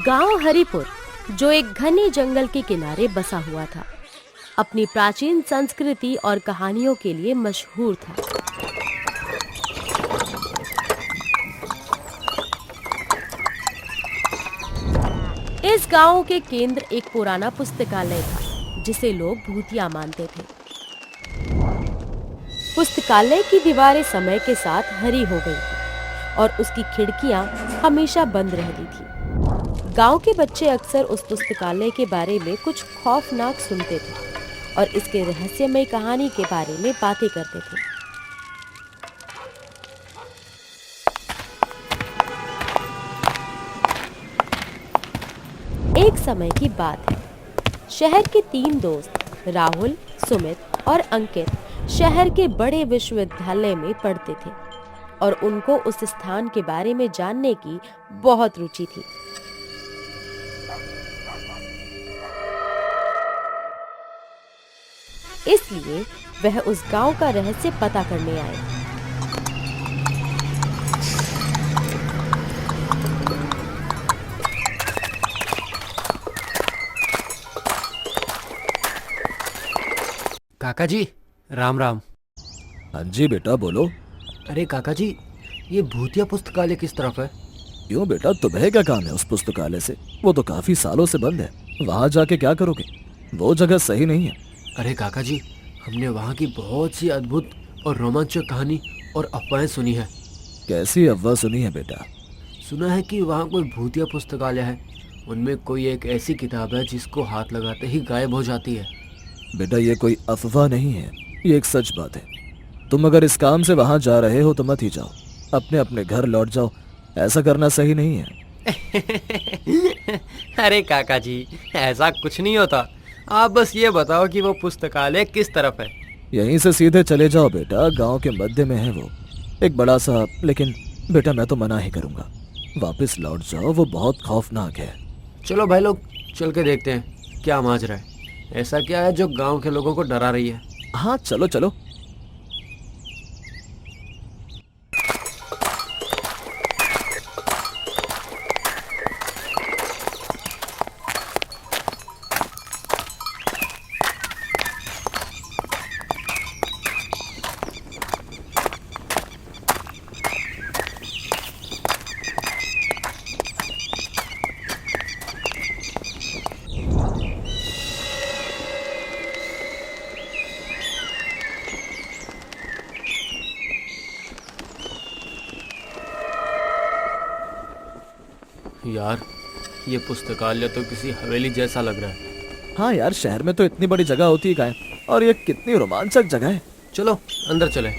गांव हरिपुर, जो एक घने जंगल के किनारे बसा हुआ था, अपनी प्राचीन संस्कृति और कहानियों के लिए मशहूर था। इस गांव के केंद्र एक पुराना पुस्तकालय था, जिसे लोग भूतिया मानते थे। पुस्तकालय की दीवारें समय के साथ हरी हो गई थी और उसकी खिड़कियां हमेशा बंद रहती थी। गांव के बच्चे अक्सर उस पुस्तकालय के बारे में कुछ खौफनाक सुनते थे और इसके रहस्यमय कहानी के बारे में बातें करते थे। एक समय की बात है। शहर के 3 दोस्त राहुल, सुमित और अंकित शहर के बड़े विश्वविद्यालय में पढ़ते थे और उनको उस स्थान के बारे में जानने की बहुत रुचि थी। इसलिए वह उस गांव का रहस्य पता करने आए। काका जी, राम राम। हाँ जी बेटा, बोलो। अरे काका जी, ये भूतिया पुस्तकालय किस तरफ है? क्यों बेटा, तुम्हें क्या काम है उस पुस्तकालय से? वो तो काफी सालों से बंद है। वहां जाके क्या करोगे? वो जगह सही नहीं है। अरे काका जी, हमने वहाँ की बहुत सी अद्भुत और रोमांचक कहानी और अफवाहें सुनी है। कैसी अफवाह सुनी है बेटा? सुना है कि वहाँ कोई भूतिया पुस्तकालय है, उनमें कोई एक ऐसी किताब है जिसको हाथ लगाते ही गायब हो जाती है। बेटा, ये कोई अफवाह नहीं है, ये एक सच बात है। तुम अगर इस काम से वहां जा रहे हो तो मत ही जाओ, अपने अपने घर लौट जाओ। ऐसा करना सही नहीं है। अरे काका जी, ऐसा कुछ नहीं होता। आप बस ये बताओ कि वो पुस्तकालय किस तरफ है। यहीं से सीधे चले जाओ बेटा, गांव के मध्य में है वो, एक बड़ा सा। लेकिन बेटा, मैं तो मना ही करूंगा। वापस लौट जाओ, वो बहुत खौफनाक है। चलो भाई लोग, चल के देखते हैं क्या माजरा है। ऐसा क्या है जो गांव के लोगों को डरा रही है? हाँ, चलो चलो। यार, ये पुस्तकालय तो किसी हवेली जैसा लग रहा है। हाँ यार, शहर में तो इतनी बड़ी जगह होती है काहे? और ये कितनी रोमांचक जगह है। चलो अंदर चले।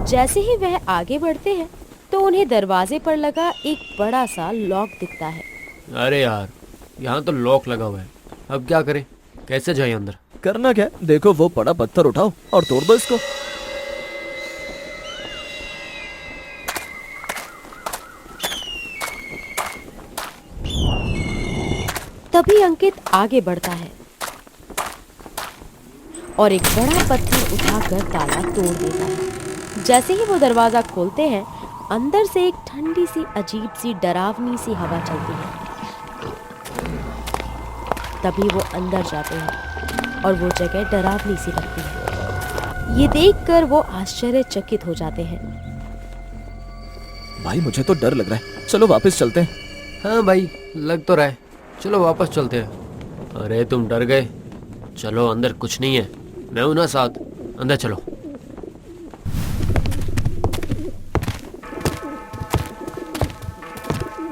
जैसे ही वह आगे बढ़ते हैं तो उन्हें दरवाजे पर लगा एक बड़ा सा लॉक दिखता है। अरे यार, यहाँ तो लॉक लगा हुआ है। अब क्या करें? कैसे जाए अंदर? करना क्या? देखो, वो बड़ा पत्थर उठाओ और तोड़ दो इसको। तभी अंकित आगे बढ़ता है और एक बड़ा पत्थर उठाकर ताला तोड़ देता है। जैसे ही वो दरवाजा खोलते हैं, अंदर से एक ठंडी सी अजीब सी डरावनी सी हवा चलती है। तभी वो अंदर जाते हैं और वो जगह डरावनी सी लगती है। ये देखकर वो आश्चर्यचकित हो जाते हैं। भाई, मुझे तो डर लग रहा है, चलो वापस चलते हैं। हाँ भाई, लग तो रहा है। चलो वापस चलते हैं। अरे तुम डर गए? चलो, अंदर कुछ नहीं है, मैं हूं ना साथ। अंदर चलो।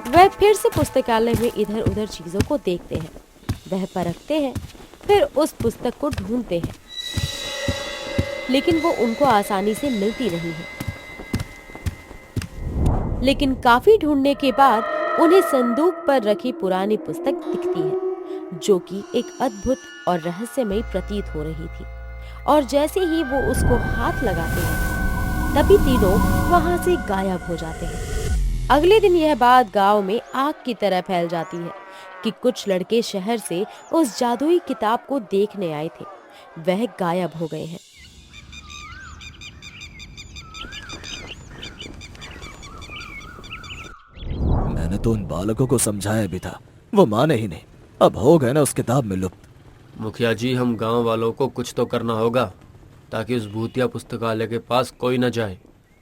वह फिर से पुस्तकालय में इधर उधर चीजों को देखते हैं। वह परखते हैं, फिर उस पुस्तक को ढूंढते हैं, लेकिन वो उनको आसानी से मिलती नहीं है। लेकिन काफी ढूंढने के बाद उन्हें संदूक पर रखी पुरानी पुस्तक दिखती है, जो कि एक अद्भुत और रहस्यमय प्रतीत हो रही थी। और जैसे ही वो उसको हाथ लगाते हैं, तभी तीनों वहां से गायब हो जाते हैं। अगले दिन यह बात गांव में आग की तरह फैल जाती है कि कुछ लड़के शहर से उस जादुई किताब को देखने आए थे वह गायब हो गए हैं। मैंने तो उन बालकों को समझाया भी था, वो माने ही नहीं। अब हो गए ना उस किताब में लुप्त। मुखिया जी, हम गांव वालों को कुछ तो करना होगा ताकि उस भूतिया पुस्तकालय के पास कोई न जाए।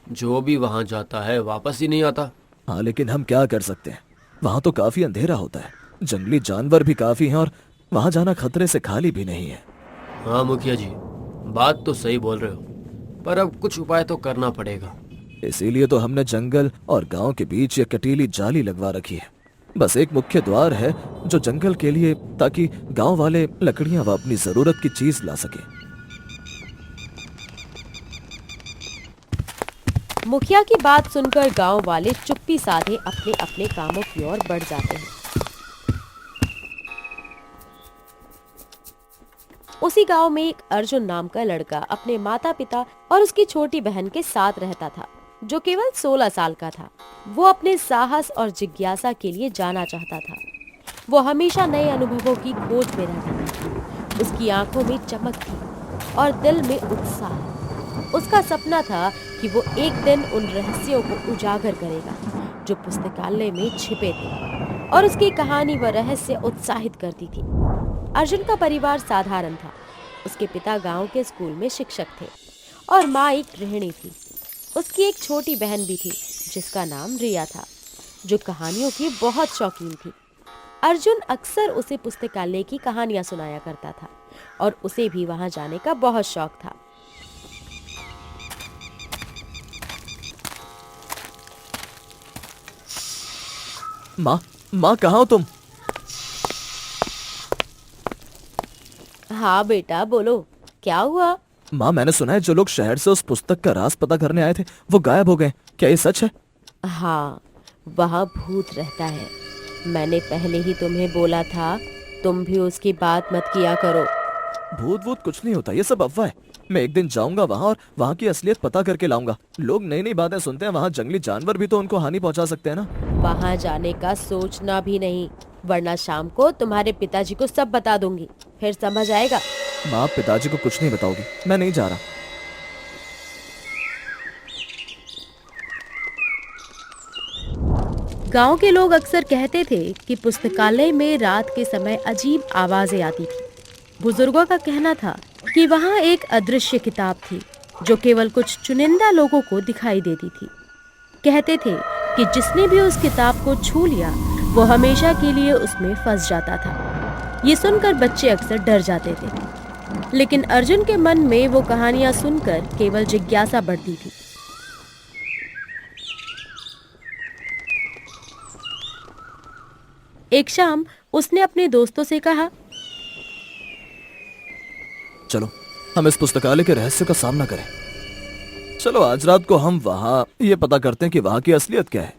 जो भी वहां जाता है वापस ही नहीं आता। हाँ, लेकिन हम क्या कर सकते हैं? वहां तो काफी अंधेरा होता है, जंगली जानवर भी काफी हैं और वहां जाना खतरे से खाली भी नहीं है। हाँ मुखिया जी, बात तो सही बोल रहे हो, पर अब कुछ उपाय तो करना पड़ेगा। इसीलिए तो हमने जंगल और गांव के बीच ये कटीली जाली लगवा रखी है। बस एक मुख्य द्वार है जो जंगल के लिए, ताकि गांव वाले लकड़ियां व अपनी जरूरत की चीज ला सके। मुखिया की बात सुनकर गांव वाले चुप्पी साधे अपने अपने कामों की ओर बढ़ जाते हैं। उसी गांव में एक अर्जुन नाम का लड़का अपने माता पिता और उसकी छोटी बहन के साथ रहता था, जो केवल 16 साल का था। वो अपने साहस और जिज्ञासा के लिए जाना चाहता था। वो हमेशा नए अनुभवों की खोज में रहता था। उसकी आंखों में चमक थी और दिल में उत्साह। उसका सपना था कि वो एक दिन उन रहस्यों को उजागर करेगा जो पुस्तकालय में छिपे थे, और उसकी कहानी व रहस्य उत्साहित करती थी। अर्जुन का परिवार साधारण था। उसके पिता गांव के स्कूल में शिक्षक थे और माँ एक गृहिणी थी। उसकी एक छोटी बहन भी थी जिसका नाम रिया था, जो कहानियों की बहुत शौकीन थी। अर्जुन अक्सर उसे पुस्तकालय की कहानियां सुनाया करता था और उसे भी वहां जाने का बहुत शौक था। माँ कहाँ हो तुम? हाँ बेटा, बोलो, क्या हुआ? माँ, मैंने सुना है जो लोग शहर से उस पुस्तक का राज पता करने आए थे वो गायब हो गए। क्या ये सच है? हाँ, वहाँ भूत रहता है। मैंने पहले ही तुम्हें बोला था, तुम भी उसकी बात मत किया करो। भूत वूत कुछ नहीं होता, ये सब अफवाह है। मैं एक दिन जाऊंगा वहां और वहां की असलियत पता करके लाऊंगा। लोग नई नई बातें सुनते हैं, वहां जंगली जानवर भी तो उनको हानि पहुंचा सकते हैं ना। वहाँ जाने का सोचना भी नहीं, वरना शाम को तुम्हारे पिताजी को सब बता दूंगी, फिर समझ आएगा। माँ, पिताजी को कुछ नहीं बताओगी? मैं नहीं जा रहा। गांव के लोग अक्सर कहते थे कि पुस्तकालय में रात के समय अजीब आवाजें आती थी। बुजुर्गों का कहना था कि वहां एक अदृश्य किताब थी जो केवल कुछ चुनिंदा लोगों को दिखाई देती थी। कहते थे कि जिसने भी उस किताब को छू लिया वो हमेशा के लिए उसमें फंस जाता था। ये सुनकर बच्चे अक्सर डर जाते थे, लेकिन अर्जुन के मन में वो कहानियां सुनकर केवल जिज्ञासा बढ़ती थी। एक शाम उसने अपने दोस्तों से कहा, चलो हम इस पुस्तकालय के रहस्य का सामना करें। चलो आज रात को हम वहां ये पता करते हैं कि वहां की असलियत क्या है।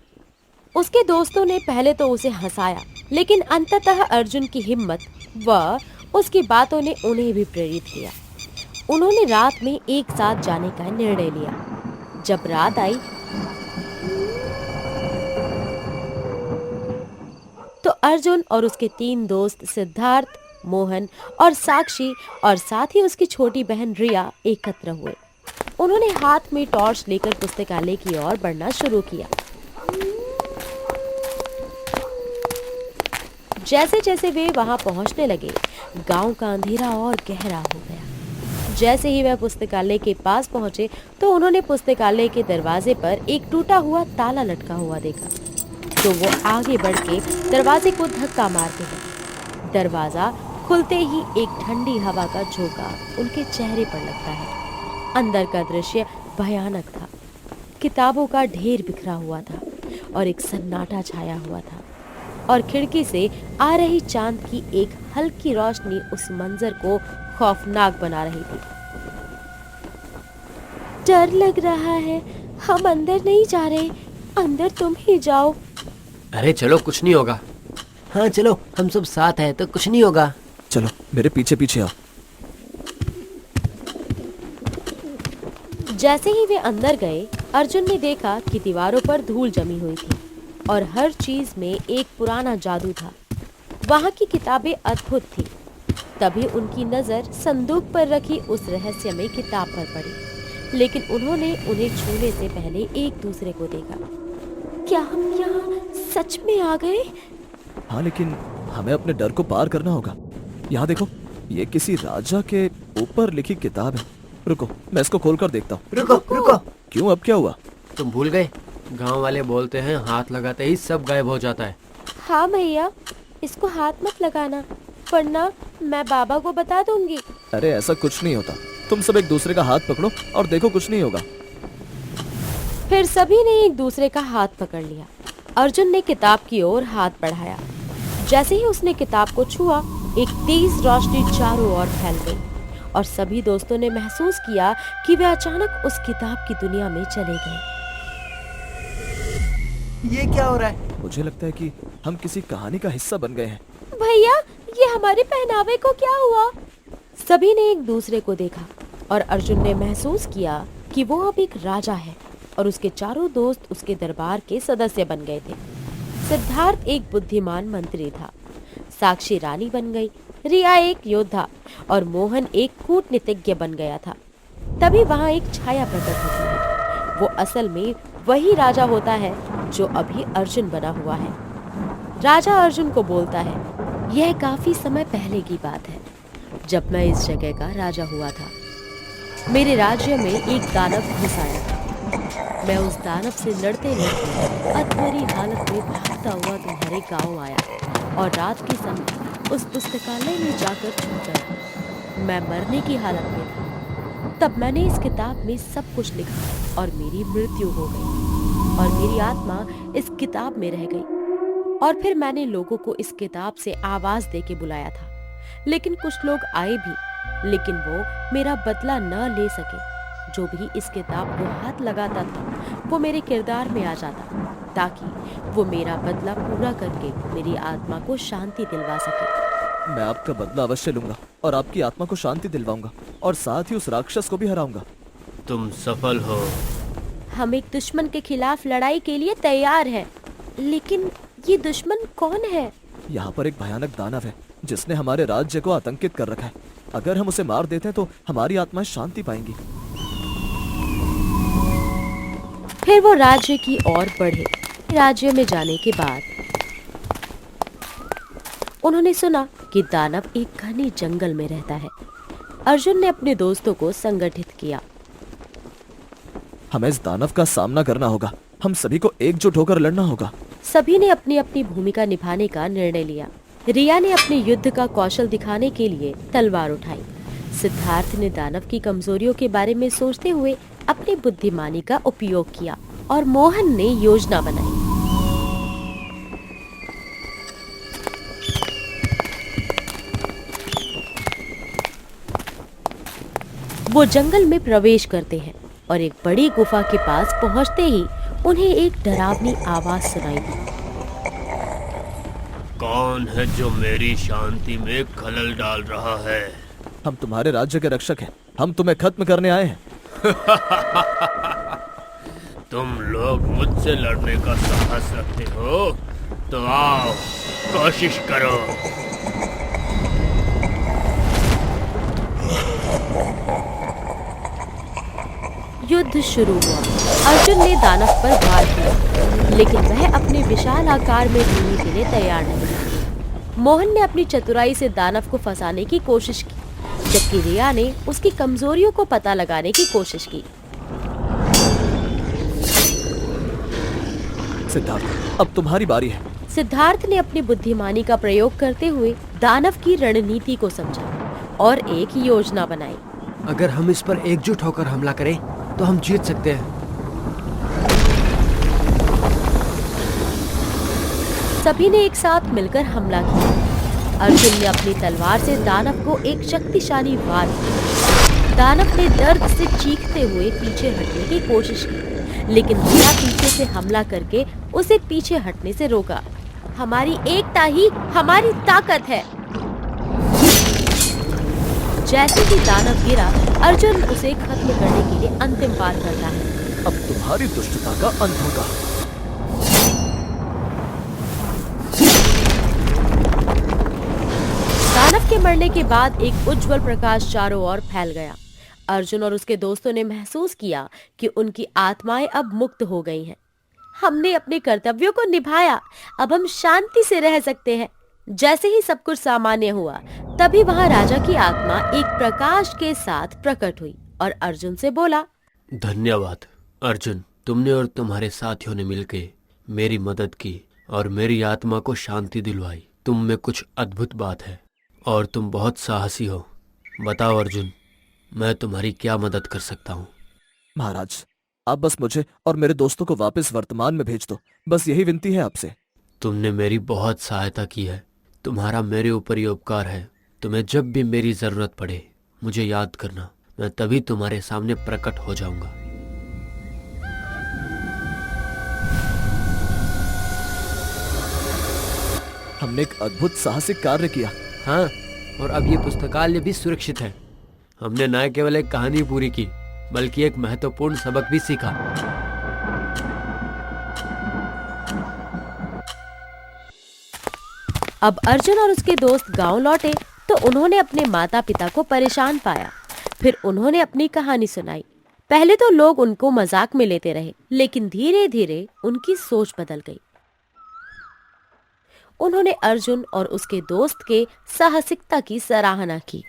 उसके दोस्तों ने पहले तो उसे हंसाया, लेकिन अंततः अर्जुन की हिम्मत व उसकी बातों ने उन्हें भी प्रेरित किया। उन्होंने रात में एक साथ जाने का निर्णय लिया। जब रात आई तो अर्जुन और उसके 3 दोस्त सिद्धार्थ, मोहन और साक्षी और साथ ही उसकी छोटी बहन रिया एकत्र हुए। उन्होंने हाथ में टॉर्च लेकर पुस्तकालय की ओर बढ़ना शुरू किया। जैसे जैसे वे वहां पहुंचने लगे, गांव का अंधेरा और गहरा हो गया। जैसे ही वह पुस्तकालय के पास पहुंचे तो उन्होंने पुस्तकालय के दरवाजे पर एक टूटा हुआ ताला लटका हुआ देखा। तो वो आगे बढ़ के दरवाजे को धक्का मारते गए। दरवाजा खुलते ही एक ठंडी हवा का झोंका उनके चेहरे पर लगता है। अंदर का दृश्य भयानक था। किताबों का ढेर बिखरा हुआ था और एक सन्नाटा छाया हुआ था, और खिड़की से आ रही चांद की एक हल्की रोशनी उस मंजर को खौफनाक बना रही थी। डर लग रहा है, हम अंदर नहीं जा रहे, अंदर तुम ही जाओ। अरे चलो, कुछ नहीं होगा। हाँ चलो, हम सब साथ हैं तो कुछ नहीं होगा। चलो मेरे पीछे पीछे आओ। जैसे ही वे अंदर गए, अर्जुन ने देखा कि दीवारों पर धूल जमी हुई थी और हर चीज में एक पुराना जादू था। वहां की किताबें अद्भुत थी, तभी उनकी नजर संदूक पर रखी उस रहस्यमय किताब पर पड़ी, लेकिन उन्होंने उन्हें छूने से पहले एक दूसरे को देखा। क्या हम यहाँ सच में आ गए? हाँ, लेकिन हमें अपने डर को पार करना होगा। यहाँ देखो, ये किसी राजा के ऊपर लिखी किताब है। रुको, मैं इसको खोलकर देखता हूँ। रुको रुको, क्यों, अब क्या हुआ? तुम भूल गए? गांव वाले बोलते हैं हाथ लगाते ही सब गायब हो जाता है। हाँ भैया, इसको हाथ मत लगाना, वरना मैं बाबा को बता दूंगी। अरे ऐसा कुछ नहीं होता, तुम सब एक दूसरे का हाथ पकड़ो और देखो, कुछ नहीं होगा। फिर सभी ने एक दूसरे का हाथ पकड़ लिया। अर्जुन ने किताब की ओर हाथ बढ़ाया। जैसे ही उसने किताब को छुआ, एक तेज रोशनी चारों ओर फैल गई और सभी दोस्तों ने महसूस किया कि वे अचानक उस किताब की दुनिया में चले गए। ये क्या हो रहा है? मुझे लगता है कि हम किसी कहानी का हिस्सा बन गए हैं। भैया, ये हमारे पहनावे को क्या हुआ? सभी ने एक दूसरे को देखा और अर्जुन ने महसूस किया कि वो अब एक राजा है और उसके चारों दोस्त उसके दरबार के सदस्य बन गए थे। सिद्धार्थ एक बुद्धिमान मंत्री था, साक्षी रानी बन गई, रिया एक योद्धा और मोहन एक कूटनीतिज्ञ बन गया था। तभी वहाँ एक छाया प्रकट होती है। वो असल में वही राजा होता है जो अभी अर्जुन बना हुआ है। राजा अर्जुन को बोलता है, यह काफी समय पहले की बात है, जब मैं इस जगह का राजा हुआ था। मेरे राज्य में एक दानव घुस आया था। मैं उस दानव से लड़ते लड़ते अधमरी हालत में भागता हुआ तुम्हारे गांव आया और रात के समय उस पुस्तकालय में जाकर छुप गया। मैं मरने की हालत में था। तब मैंने इस किताब में सब कुछ लिखा और मेरी मृत्यु हो गई और मेरी आत्मा इस किताब में रह गई। और फिर मैंने लोगों को इस किताब से आवाज दे के बुलाया था, लेकिन कुछ लोग आए भी, लेकिन वो मेरा बदला न ले सके। जो भी इस किताब को हाथ लगाता था वो मेरे किरदार में आ जाता, ताकि वो मेरा बदला पूरा करके मेरी आत्मा को शांति दिलवा सके। मैं आपका बदला अवश्य लूंगा और आपकी आत्मा को शांति दिलवाऊंगा और साथ ही उस राक्षस को भी हराऊंगा। तुम सफल हो। हम एक दुश्मन के खिलाफ लड़ाई के लिए तैयार हैं, लेकिन ये दुश्मन कौन है? यहाँ पर एक भयानक दानव है जिसने हमारे राज्य को आतंकित कर रखा है। अगर हम उसे मार देते हैं तो हमारी आत्माएं शांति पाएंगी। फिर वो राज्य की ओर बढ़े। राज्य में जाने के बाद उन्होंने सुना कि दानव एक घने जंगल में रहता है। अर्जुन ने अपने दोस्तों को संगठित किया। हमें इस दानव का सामना करना होगा। हम सभी को एकजुट होकर लड़ना होगा। सभी ने अपनी अपनी भूमिका निभाने का निर्णय लिया। रिया ने अपने युद्ध का कौशल दिखाने के लिए तलवार उठाई। सिद्धार्थ ने दानव की कमजोरियों के बारे में सोचते हुए अपनी बुद्धिमानी का उपयोग किया और मोहन ने योजना बनाई। वो जंगल में प्रवेश करते हैं और एक बड़ी गुफा के पास पहुंचते ही उन्हें एक डरावनी आवाज सुनाई दी। कौन है जो मेरी शांति में खलल डाल रहा है? हम तुम्हारे राज्य के रक्षक हैं। हम तुम्हें खत्म करने आए हैं। तुम लोग मुझसे लड़ने का साहस रखते हो तो आओ, कोशिश करो। युद्ध शुरू हुआ। अर्जुन ने दानव पर वार किया, लेकिन वह अपने विशाल आकार में ढलने के लिए तैयार नहीं था। मोहन ने अपनी चतुराई से दानव को फंसाने की कोशिश की, जबकि रिया ने उसकी कमजोरियों को पता लगाने की कोशिश की। सिद्धार्थ, अब तुम्हारी बारी है। सिद्धार्थ ने अपनी बुद्धिमानी का प्रयोग करते हुए दानव की रणनीति को समझा और एक योजना बनाई। अगर हम इस पर एकजुट होकर हमला करें तो हम जीत सकते हैं। सभी ने एक साथ मिलकर हमला किया। अर्जुन ने अपनी तलवार से दानव को एक शक्तिशाली वार किया। दानव ने दर्द से चीखते हुए पीछे हटने की कोशिश की, लेकिन रिया पीछे से हमला करके उसे पीछे हटने से रोका। हमारी एकता ही हमारी ताकत है। जैसे ही दानव गिरा, अर्जुन उसे खत्म करने के लिए अंतिम वार करता है। अब तुम्हारी दुष्टता का अंत होगा। दानव के के मरने के बाद एक उज्जवल प्रकाश चारों ओर फैल गया। अर्जुन और उसके दोस्तों ने महसूस किया कि उनकी आत्माएं अब मुक्त हो गई हैं। हमने अपने कर्तव्यों को निभाया, अब हम शांति से रह सकते हैं। जैसे ही सब कुछ सामान्य हुआ, तभी वहां राजा की आत्मा एक प्रकाश के साथ प्रकट हुई और अर्जुन से बोला, धन्यवाद अर्जुन, तुमने और तुम्हारे साथियों ने मिलकर मेरी मदद की और मेरी आत्मा को शांति दिलवाई। तुम में कुछ अद्भुत बात है और तुम बहुत साहसी हो। बताओ अर्जुन, मैं तुम्हारी क्या मदद कर सकता हूँ? महाराज, आप बस मुझे और मेरे दोस्तों को वापस वर्तमान में भेज दो, बस यही विनती है आपसे। तुमने मेरी बहुत सहायता की है, तुम्हारा मेरे ऊपर ही उपकार है। तुम्हें जब भी मेरी जरूरत पड़े मुझे याद करना, मैं तभी तुम्हारे सामने प्रकट हो जाऊंगा। हमने एक अद्भुत साहसिक कार्य किया। हाँ, और अब ये पुस्तकालय भी सुरक्षित है। हमने न केवल एक कहानी पूरी की, बल्कि एक महत्वपूर्ण सबक भी सीखा। अब अर्जुन और उसके दोस्त गांव लौटे तो उन्होंने अपने माता पिता को परेशान पाया। फिर उन्होंने अपनी कहानी सुनाई। पहले तो लोग उनको मजाक में लेते रहे, लेकिन धीरे धीरे उनकी सोच बदल गई। उन्होंने अर्जुन और उसके दोस्त के साहसिकता की सराहना की।